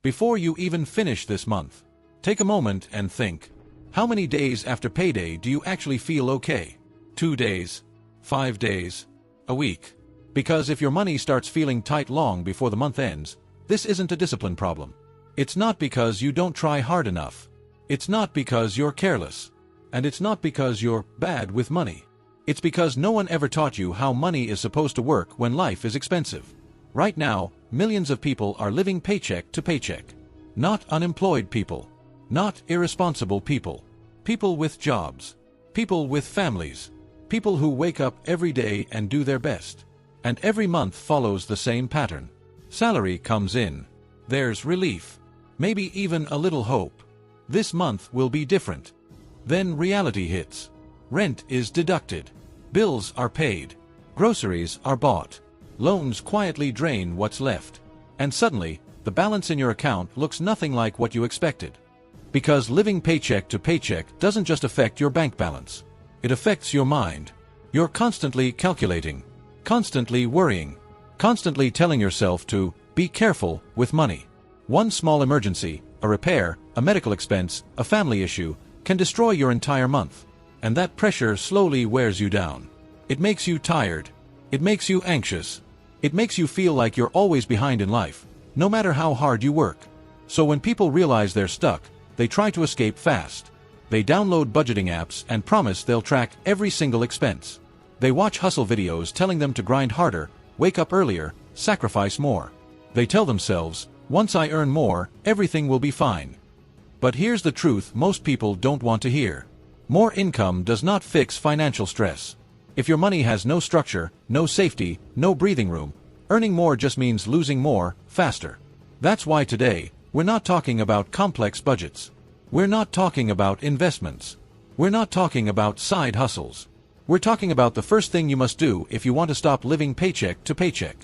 Before you even finish this month, take a moment and think, how many days after payday do you actually feel okay? 2 days? 5 days? A week? Because if your money starts feeling tight long before the month ends, this isn't a discipline problem. It's not because you don't try hard enough. It's not because you're careless. And it's not because you're bad with money. It's because no one ever taught you how money is supposed to work when life is expensive. Right now, millions of people are living paycheck to paycheck. Not unemployed people. Not irresponsible people. People with jobs. People with families. People who wake up every day and do their best. And every month follows the same pattern. Salary comes in. There's relief. Maybe even a little hope. This month will be different. Then reality hits. Rent is deducted. Bills are paid. Groceries are bought. Loans quietly drain what's left. And suddenly, the balance in your account looks nothing like what you expected. Because living paycheck to paycheck doesn't just affect your bank balance. It affects your mind. You're constantly calculating. Constantly worrying. Constantly telling yourself to be careful with money. One small emergency, a repair, a medical expense, a family issue, can destroy your entire month. And that pressure slowly wears you down. It makes you tired. It makes you anxious. It makes you feel like you're always behind in life, no matter how hard you work. So when people realize they're stuck, they try to escape fast. They download budgeting apps and promise they'll track every single expense. They watch hustle videos telling them to grind harder, wake up earlier, sacrifice more. They tell themselves, once I earn more, everything will be fine. But here's the truth most people don't want to hear. More income does not fix financial stress. If your money has no structure, no safety, no breathing room, earning more just means losing more, faster. That's why today, we're not talking about complex budgets. We're not talking about investments. We're not talking about side hustles. We're talking about the first thing you must do if you want to stop living paycheck to paycheck.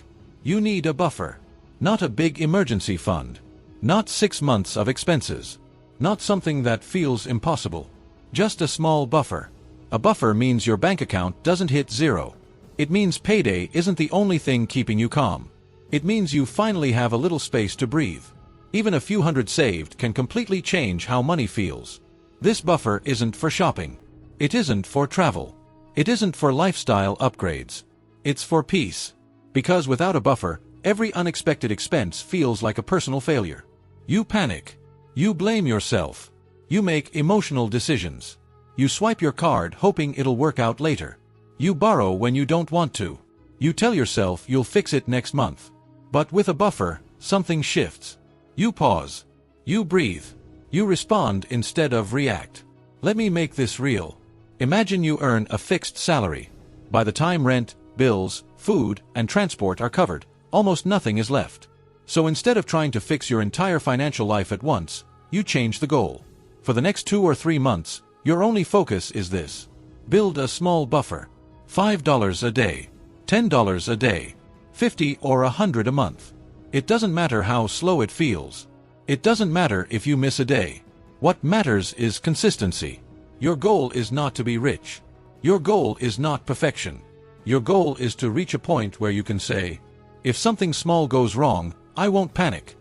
You need a buffer. Not a big emergency fund. Not 6 months of expenses. Not something that feels impossible. Just a small buffer. A buffer means your bank account doesn't hit zero. It means payday isn't the only thing keeping you calm. It means you finally have a little space to breathe. Even a few hundred saved can completely change how money feels. This buffer isn't for shopping. It isn't for travel. It isn't for lifestyle upgrades. It's for peace. Because without a buffer, every unexpected expense feels like a personal failure. You panic. You blame yourself. You make emotional decisions. You swipe your card hoping it'll work out later. You borrow when you don't want to. You tell yourself you'll fix it next month. But with a buffer, something shifts. You pause. You breathe. You respond instead of react. Let me make this real. Imagine you earn a fixed salary. By the time rent, bills, food, and transport are covered, almost nothing is left. So instead of trying to fix your entire financial life at once, you change the goal. For the next 2 or 3 months, your only focus is this. Build a small buffer. $5 a day. $10 a day. 50 or 100 a month. It doesn't matter how slow it feels. It doesn't matter if you miss a day. What matters is consistency. Your goal is not to be rich. Your goal is not perfection. Your goal is to reach a point where you can say, if something small goes wrong, I won't panic.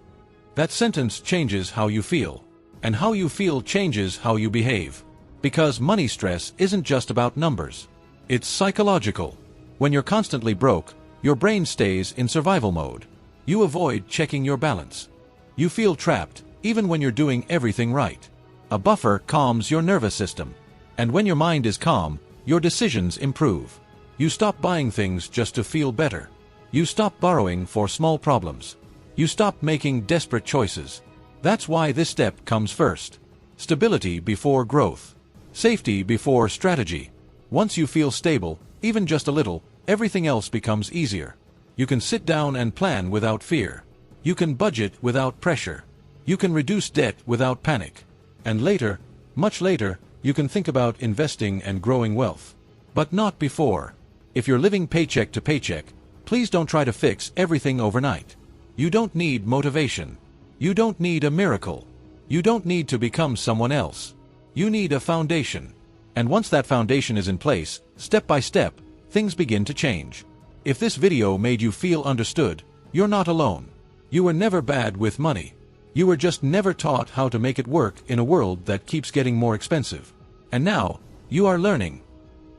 That sentence changes how you feel. And how you feel changes how you behave. Because money stress isn't just about numbers. It's psychological. When you're constantly broke, your brain stays in survival mode. You avoid checking your balance. You feel trapped, even when you're doing everything right. A buffer calms your nervous system. And when your mind is calm, your decisions improve. You stop buying things just to feel better. You stop borrowing for small problems. You stop making desperate choices. That's why this step comes first. Stability before growth. Safety before strategy. Once you feel stable, even just a little, everything else becomes easier. You can sit down and plan without fear. You can budget without pressure. You can reduce debt without panic. And later, much later, you can think about investing and growing wealth. But not before. If you're living paycheck to paycheck, please don't try to fix everything overnight. You don't need motivation. You don't need a miracle. You don't need to become someone else. You need a foundation. And once that foundation is in place, step by step, things begin to change. If this video made you feel understood, you're not alone. You were never bad with money. You were just never taught how to make it work in a world that keeps getting more expensive. And now, you are learning.